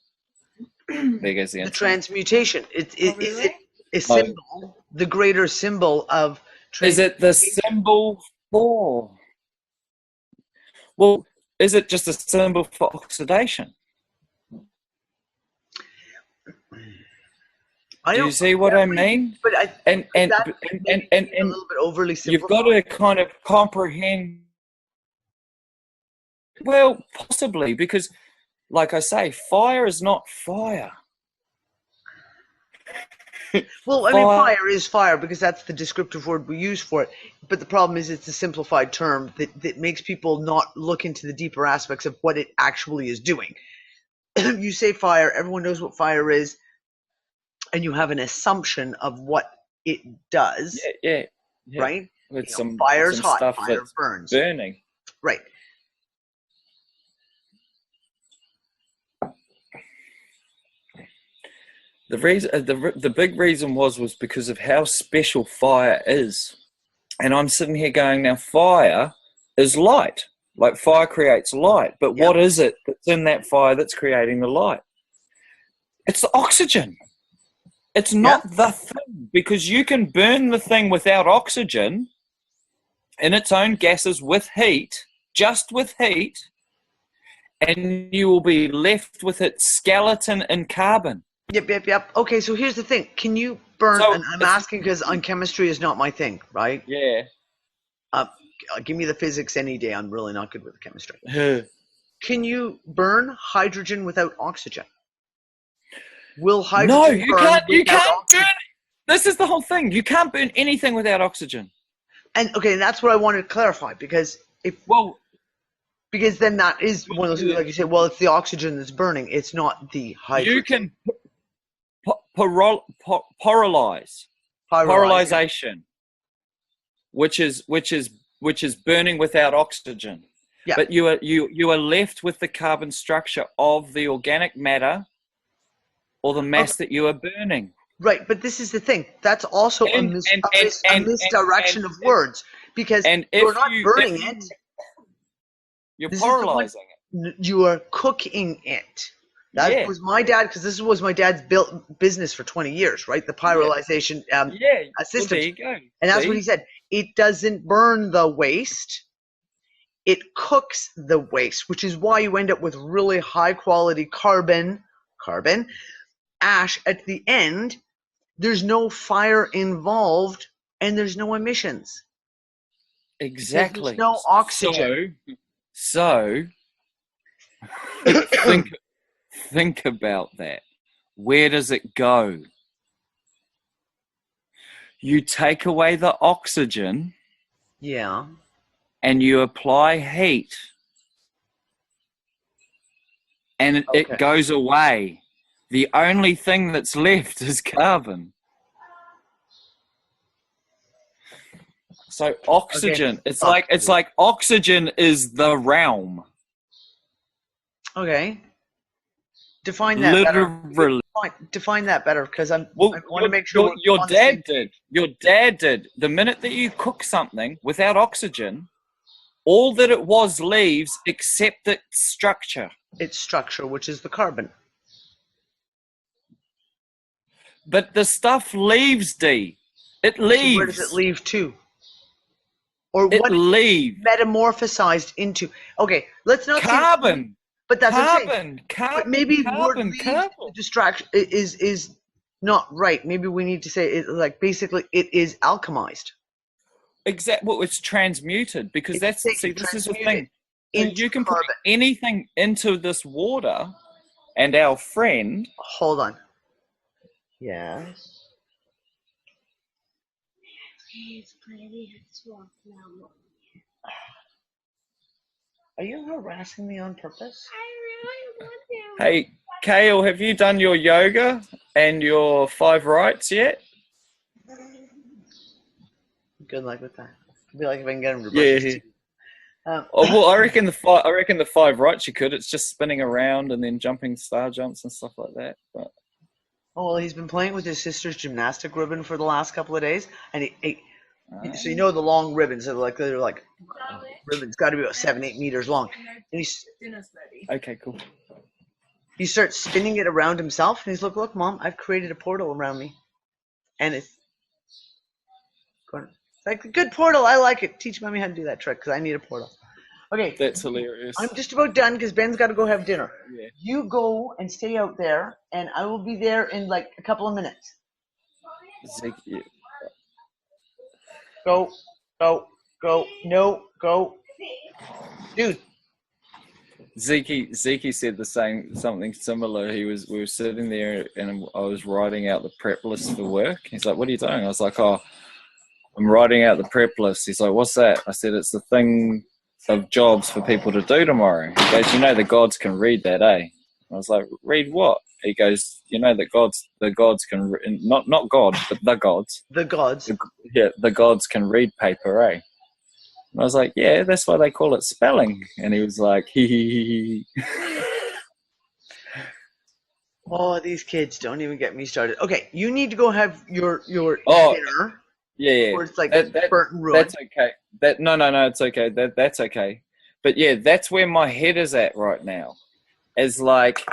There goes the The internet. transmutation. Is really? it a symbol, the greater symbol of Is it the symbol for? Well, is it just a symbol for oxidation? Do you see what I mean? But And that and a little bit overly you've simplified. got to kind of comprehend. Well, possibly, because, like I say, fire is not fire. Well, I mean, fire is fire because that's the descriptive word we use for it. But the problem is it's a simplified term that makes people not look into the deeper aspects of what it actually is doing. You say fire, everyone knows what fire is, and you have an assumption of what it does, Yeah. right? With fire's some hot, stuff fire that's burns. burning. Right. The reason, the big reason was because of how special fire is, and I'm sitting here going, now fire is light. Like fire creates light, but what is it that's in that fire that's creating the light? It's the oxygen. It's not the thing, because you can burn the thing without oxygen in its own gases with heat, just with heat, and you will be left with its skeleton in carbon. Yep. Okay, so here's the thing. Can you burn, and I'm asking because on chemistry is not my thing, right? Yeah. Give me the physics any day. I'm really not good with the chemistry. Can you burn hydrogen without oxygen? Will hydrogen burn? You can't burn. This is the whole thing. You can't burn anything without oxygen. And okay, that's what I wanted to clarify, because then that is one of those things, like you say, well, it's the oxygen that's burning. It's not the hydrogen. You can pyrolization, which is burning without oxygen. Yeah. But you are left with the carbon structure of the organic matter or the mass that you are burning. Right, but this is the thing. That's also a misdirection of words, because you're not burning it. You're pyrolizing it. You are cooking it. That was my dad, because this was my dad's business for 20 years, right? The pyrolization system. Well, there you go. And that's what he said. It doesn't burn the waste. It cooks the waste, which is why you end up with really high quality carbon ash at the end. There's no fire involved and there's no emissions. Exactly. There's no oxygen. So think about that. Where does it go? You take away the oxygen. Yeah. And you apply heat. And it goes away. The only thing that's left is carbon. So oxygen, it's like oxygen is the realm. Okay. Define that literally. Better. Define that better, because I want to make sure your dad did. Your dad did. The minute that you cook something without oxygen, all that it leaves except its structure. Its structure, which is the carbon. But the stuff leaves, D. It leaves. So where does it leave to? Or it what leaves metamorphosized into? Okay, let's not carbon. Say, but that's carbon. But maybe carbon. The distraction is not right. Maybe we need to say it like basically it is alchemized. Exactly. Well, it's transmuted, because this is the thing. So you can put anything into this water, and our friend. Hold on. Yes. Are you harassing me on purpose? I really want to. Hey, Kale, have you done your yoga and your 5 rights yet? Good luck with that. It'd be like if I can get him to brush his teeth. Well, I reckon the 5 rights you could. It's just spinning around and then jumping star jumps and stuff like that. But. Oh, well, he's been playing with his sister's gymnastic ribbon for the last couple of days, and so you know the long ribbons, they're like ribbons, got to be about 7-8 meters long. And he's okay, cool. he starts spinning it around himself, and he's look, Mom, I've created a portal around me, and it's like a good portal. I like it. Teach Mommy how to do that trick because I need a portal. Okay, That's hilarious. I'm just about done because Ben's got to go have dinner. Yeah. You go and stay out there, and I will be there in like a couple of minutes. Zeke, yeah. Go, no, go, dude. Zeke said something similar. We were sitting there and I was writing out the prep list for work. He's like, "What are you doing?" I was like, "Oh, I'm writing out the prep list." He's like, "What's that?" I said, "It's the thing of jobs for people to do tomorrow." He goes, "You know the gods can read that, eh?" I was like, "Read what?" He goes, "You know that the gods can not God, but the gods. The gods. The gods can read paper, eh?" And I was like, "Yeah, that's why they call it spelling." And he was like, "Hee." Oh, these kids, don't even get me started. Okay, you need to go have your dinner. Yeah. Or it's like burnt and ruined. That's okay. No, it's okay. That's okay. But yeah, that's where my head is at right now. Is like,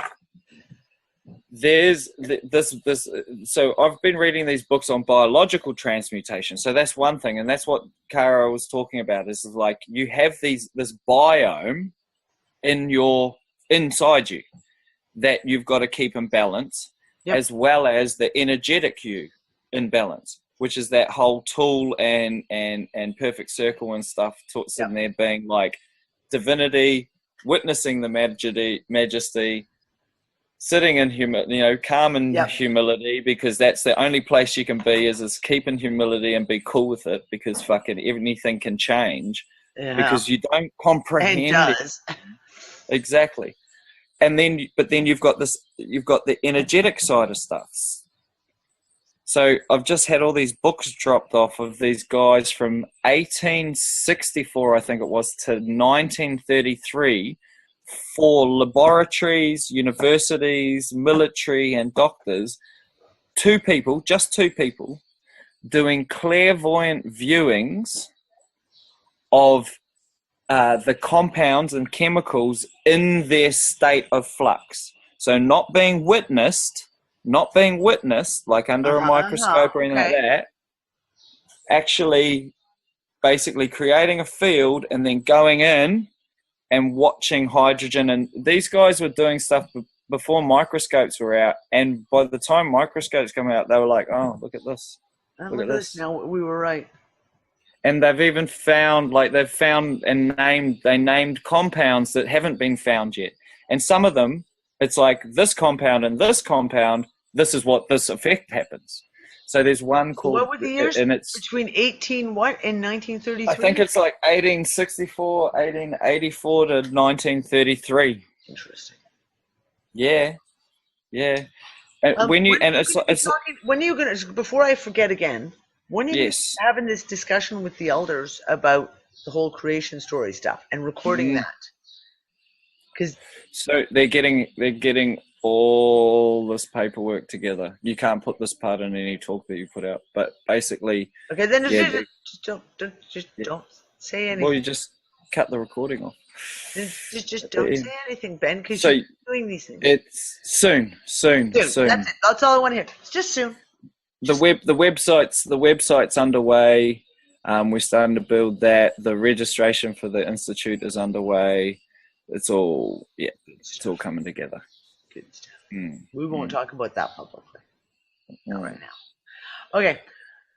there's this. So I've been reading these books on biological transmutation. So that's one thing, and that's what Cara was talking about. Is like you have this biome inside you that you've got to keep in balance, as well as the energetic you in balance, which is that whole tool and perfect circle and stuff sitting there being like divinity, witnessing the majesty, sitting in calm and humility, because that's the only place you can be is keep in humility and be cool with it, because fucking anything can change because you don't comprehend it. Exactly. And then you've got the energetic side of stuff. So I've just had all these books dropped off of these guys from 1864, I think it was, to 1933 for laboratories, universities, military, and doctors. Just two people, doing clairvoyant viewings of the compounds and chemicals in their state of flux. So not being witnessed like under a microscope or anything like that, actually basically creating a field and then going in and watching hydrogen. And these guys were doing stuff before microscopes were out, and by the time microscopes come out, they were like, "Oh, look at this. Look at this. Now we were right." And they've even found, they named compounds that haven't been found yet. And some of them, it's like this compound and this compound, this is what this effect happens. So there's one called... What were the years? And it's between 1933? I think it's like 1884 to 1933. Interesting. Yeah. And when are you going to, before I forget again, when are you having this discussion with the elders about the whole creation story stuff and recording that? So they're getting all this paperwork together. You can't put this part in any talk that you put out, but basically. Okay, then just don't say anything. Well, you just cut the recording off. Just don't say anything, Ben, because you're doing these things. It's soon. That's it. That's all I want to hear. It's just soon. The website's underway. We're starting to build that. The registration for the institute is underway. It's all coming together. Good stuff. We won't talk about that publicly. Not right now. Okay,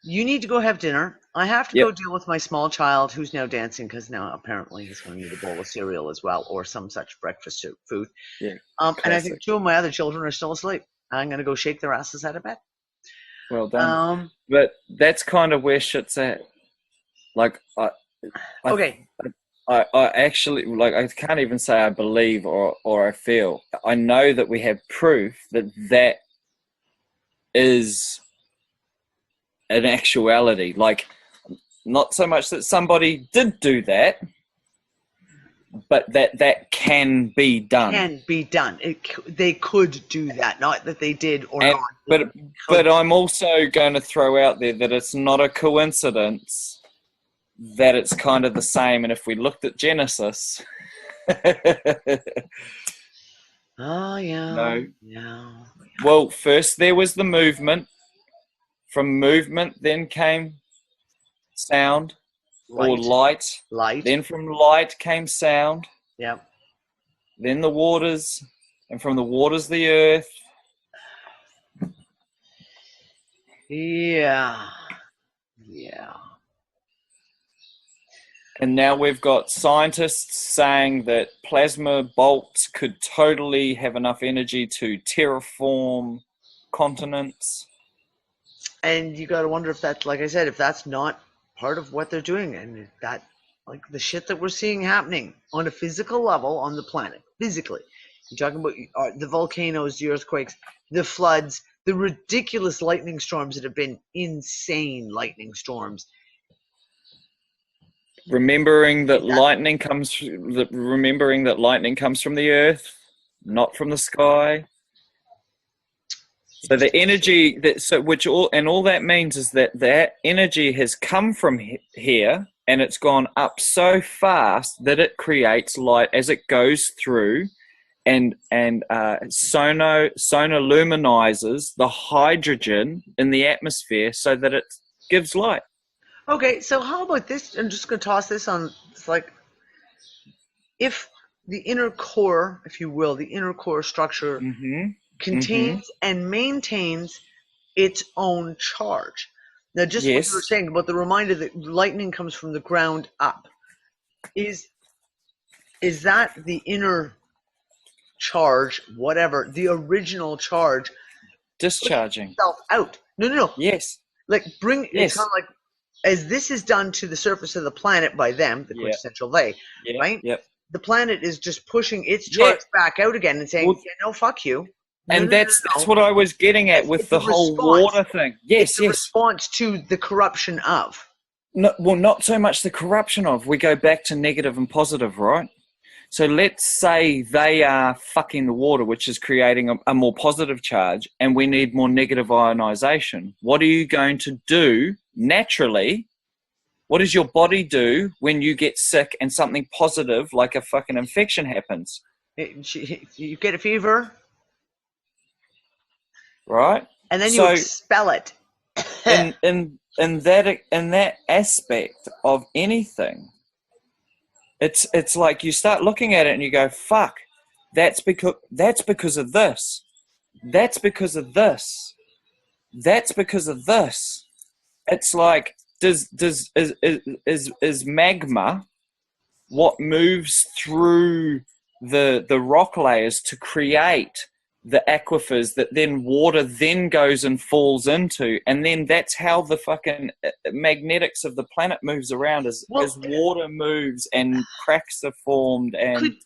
you need to go have dinner. I have to go deal with my small child who's now dancing because now apparently he's going to need a bowl of cereal as well, or some such breakfast food. Yeah. And I think two of my other children are still asleep. I'm going to go shake their asses out of bed. Well done. But that's kind of where shit's at. Like, I actually, like, I can't even say I believe or I feel. I know that we have proof that is an actuality. Like, not so much that somebody did do that, but that can be done. Can be done. They could do that, not that they did or not. But I'm also going to throw out there that it's not a coincidence that it's kind of the same. And if we looked at Genesis... No. Yeah. Well, first there was the movement. From movement, then came sound or light. Light. Then from light came sound. Yep. Then the waters, and from the waters, the earth. Yeah. And now we've got scientists saying that plasma bolts could totally have enough energy to terraform continents. And you got to wonder if that's, like I said, if that's not part of what they're doing, and if that, like the shit that we're seeing happening on a physical level on the planet, physically. You're talking about the volcanoes, the earthquakes, the floods, the ridiculous lightning storms that have been insane lightning storms. Remembering that lightning comes from the earth, not from the sky. So the energy all that means is that energy has come from here, and it's gone up so fast that it creates light as it goes through, and sonoluminizes the hydrogen in the atmosphere so that it gives light. Okay, so how about this? I'm just going to toss this on. It's like, if the inner core, if you will, the inner core structure contains and maintains its own charge. Now, just what you were saying about the reminder that lightning comes from the ground up, is that the inner charge, whatever, the original charge, discharging itself out? No. Yes. Like it's kind of like, as this is done to the surface of the planet by them, the quintessential they, right? Yep. The planet is just pushing its charge back out again and saying, no, fuck you. That's what I was getting at with the whole water thing. Yes. Response to the corruption of. No, well, not so much the corruption of. We go back to negative and positive, right? So let's say they are fucking the water, which is creating a more positive charge, and we need more negative ionization. What are you going to do naturally? What does your body do when you get sick and something positive like a fucking infection happens? You get a fever. Right? And then you expel it. in that aspect of anything, it's like you start looking at it and you go, fuck, that's because of this. That's because of this. That's because of this. It's like, is magma what moves through the rock layers to create the aquifers that then water then goes and falls into, and then that's how the fucking magnetics of the planet moves around as water moves and cracks are formed. And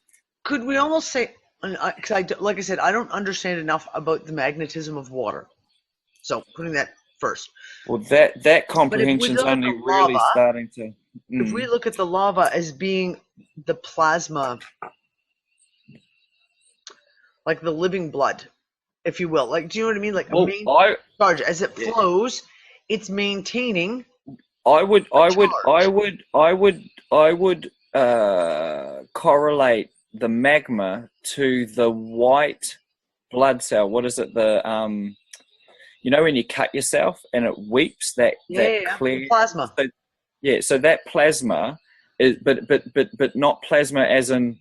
could we almost say, because like I said, I don't understand enough about the magnetism of water, so putting that first. Well, that comprehension's only really starting to. If we look at the lava as being the plasma, like the living blood, if you will, like, do you know what I mean? Like a main charge as it flows, it's maintaining. I would correlate the magma to the white blood cell. What is it? The you know when you cut yourself and it weeps, that clear plasma. So that plasma is, but not plasma as in.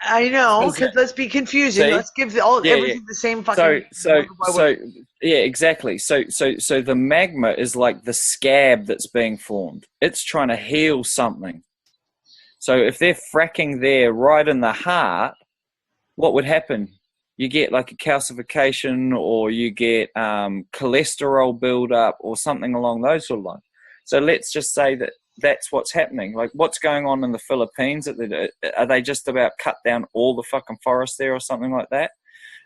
I know, because let's be confusing. See? Let's give everything the same fucking. So yeah, exactly. So the magma is like the scab that's being formed. It's trying to heal something. So if they're fracking there right in the heart, what would happen? You get like a calcification, or you get cholesterol buildup, or something along those sort of lines. So let's just say that that's what's happening. Like, what's going on in the Philippines? Are they just about cut down all the fucking forest there or something like that?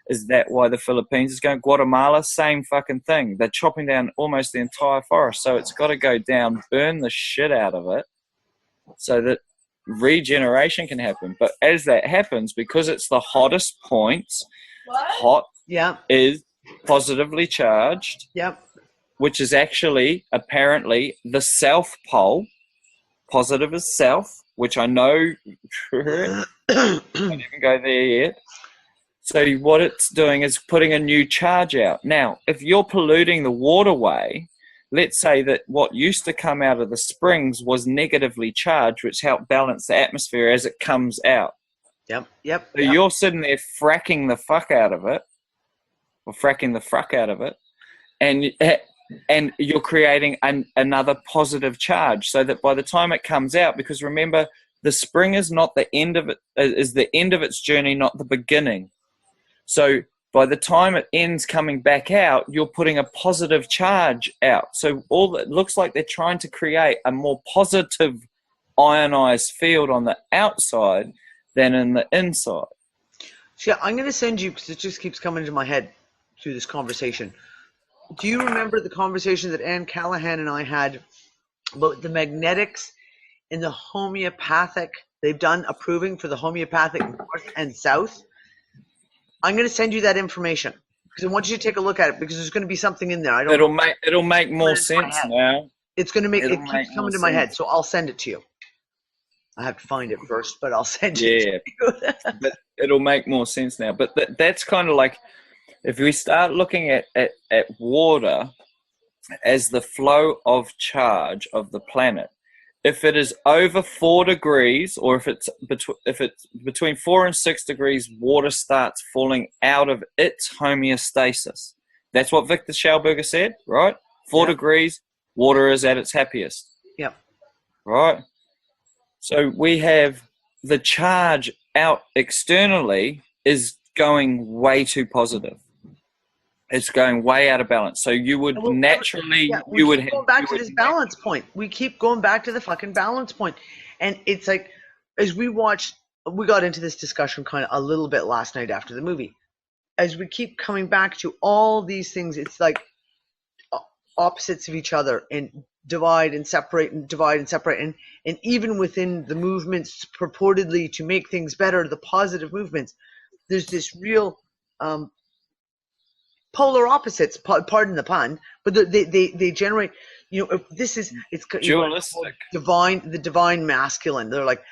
Is that why the Philippines is going? Guatemala, same fucking thing. They're chopping down almost the entire forest. So it's got to go down, burn the shit out of it so that regeneration can happen. But as that happens, because it's the hottest points, hot is positively charged. Yep. Which is actually apparently the south pole. Positive is south, which I know. I didn't go there yet. So what it's doing is putting a new charge out. Now, if you're polluting the waterway, let's say that what used to come out of the springs was negatively charged, which helped balance the atmosphere as it comes out. Yep. So you're sitting there fracking the fuck out of it, and you're creating another positive charge, so that by the time it comes out, because remember, the spring is not the end of it, is the end of its journey, not the beginning. So by the time it ends coming back out, you're putting a positive charge out. So it looks like they're trying to create a more positive ionized field on the outside than in the inside. So I'm going to send you, because it just keeps coming into my head through this conversation. Do you remember the conversation that Anne Callahan and I had about the magnetics in the homeopathic? They've done approving for the homeopathic north and south. I'm going to send you that information because I want you to take a look at it, because there's going to be something in there. It'll make more sense now. It's going to make it keeps coming to my head, so I'll send it to you. I have to find it first, but I'll send it to you. But it'll make more sense now. But that's kind of like, if we start looking at water as the flow of charge of the planet, if it is over 4 degrees, or if it's between 4 and 6 degrees, water starts falling out of its homeostasis. That's what Victor Schauberger said, right? 4 degrees, water is at its happiest. Yep. Right? So we have the charge out externally is going way too positive. It's going way out of balance. So you would naturally, we keep going back to this balance point. We keep going back to the fucking balance point. And it's like, as we got into this discussion kind of a little bit last night after the movie. As we keep coming back to all these things, it's like opposites of each other, and divide and separate and divide and separate. And even within the movements purportedly to make things better, the positive movements, there's this real polar opposites, pardon the pun, but they generate, it's dualistic. The divine masculine. They're like,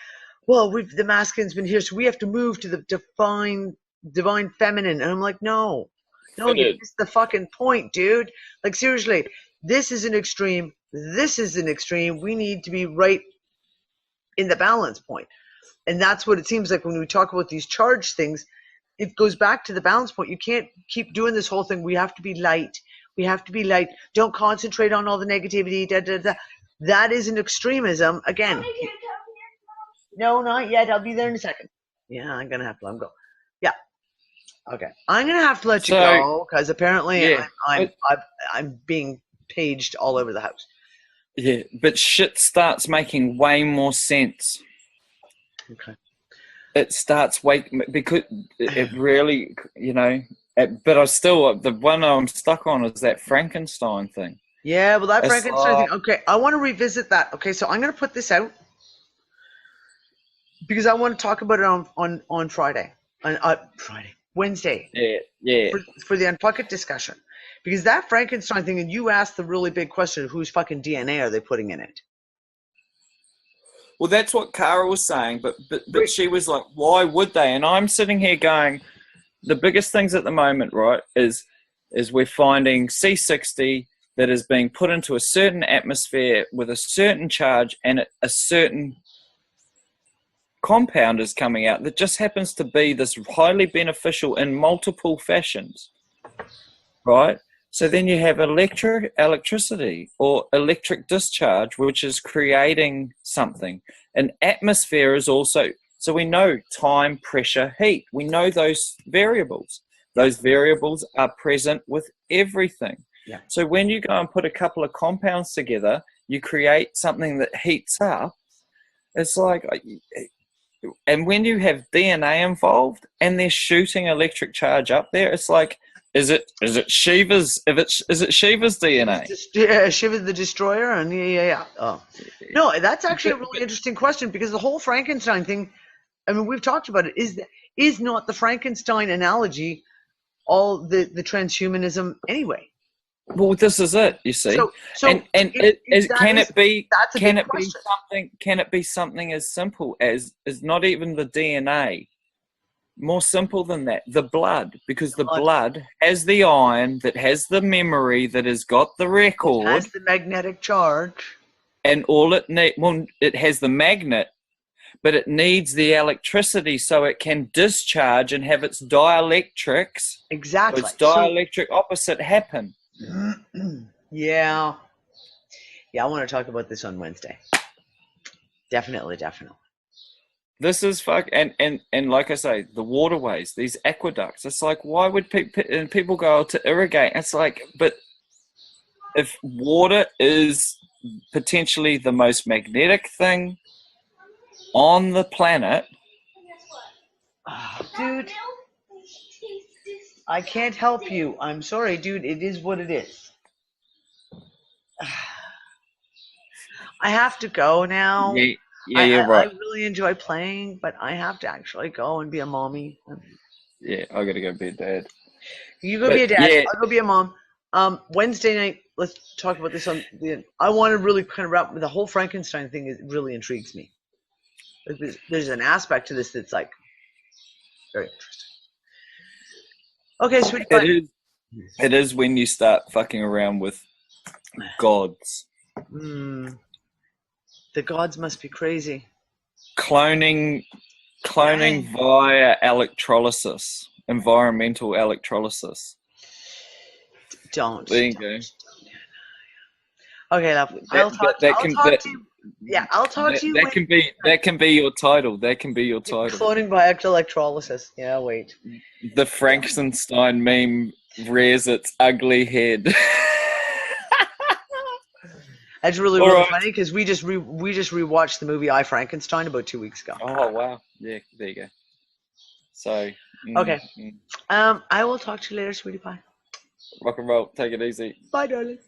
well, the masculine's been here, so we have to move to the divine feminine. And I'm like, no, you missed the fucking point, dude. Like, seriously, this is an extreme. This is an extreme. We need to be right in the balance point. And that's what it seems like when we talk about these charged things. It goes back to the balance point. You can't keep doing this whole thing. We have to be light. We have to be light. Don't concentrate on all the negativity. That is an extremism. Again. No, not yet. I'll be there in a second. Yeah, I'm going to have to let him go. Yeah. Okay. I'm going to have to let you go, because apparently I'm being paged all over the house. Yeah, but shit starts making way more sense. Okay. It starts because it really, but I still, the one I'm stuck on is that Frankenstein thing. Yeah, well, that Frankenstein thing. Okay, I want to revisit that. Okay, so I'm going to put this out because I want to talk about it on Friday. Wednesday. Yeah. For the Unfuck It discussion. Because that Frankenstein thing, and you asked the really big question of whose fucking DNA are they putting in it? Well, that's what Cara was saying, but she was like, why would they? And I'm sitting here going, the biggest things at the moment, right, is we're finding C60 that is being put into a certain atmosphere with a certain charge, and a certain compound is coming out that just happens to be this highly beneficial in multiple fashions, right? So then you have electricity or electric discharge, which is creating something. An atmosphere is also, so we know time, pressure, heat. We know those variables. Those variables are present with everything. Yeah. So when you go and put a couple of compounds together, you create something that heats up. It's like, and when you have DNA involved and they're shooting electric charge up there, it's like, Is it Shiva's? Is it Shiva's DNA? Shiva the Destroyer, and yeah. Oh, no, that's actually a really interesting question, because the whole Frankenstein thing. I mean, we've talked about it. Is not the Frankenstein analogy all the transhumanism anyway? Well, this is it. You see, can it be something as simple as not even the DNA, More simple than that. The blood, because the Blood. blood has the iron that has the memory that has got the record, Has the magnetic charge. and all it it has the magnet, but it needs the electricity so it can discharge and have its dielectrics, Exactly. its dielectric opposite happen. Yeah. Yeah, I want to talk about this on Wednesday. Definitely. This is and like I say, the waterways, these aqueducts. It's like, why would people go to irrigate? It's like, but if water is potentially the most magnetic thing on the planet, Dude, I can't help you. I'm sorry, dude. It is what it is. I have to go now. yeah, you're right. I really enjoy playing, but I have to actually go and be a mommy. Yeah, I gotta go be a dad. You go be a dad. Yeah. I'll go be a mom. Wednesday night, let's talk about this I want to really kind of wrap the whole Frankenstein thing. It really intrigues me. There's an aspect to this that's like very interesting. Okay, sweetie. It is when you start fucking around with gods. The gods must be crazy. Cloning via electrolysis, environmental electrolysis. Don't. There you go. Okay, lovely. I'll talk to you. Yeah, I'll talk to you. That can be your title. That can be your title. Cloning by electrolysis. Yeah, wait. The Frankenstein meme rears its ugly head. That's really funny because we just rewatched the movie I, Frankenstein about 2 weeks ago. Oh wow! Yeah, there you go. So okay, I will talk to you later, sweetie pie. Rock and roll. Take it easy. Bye, darling.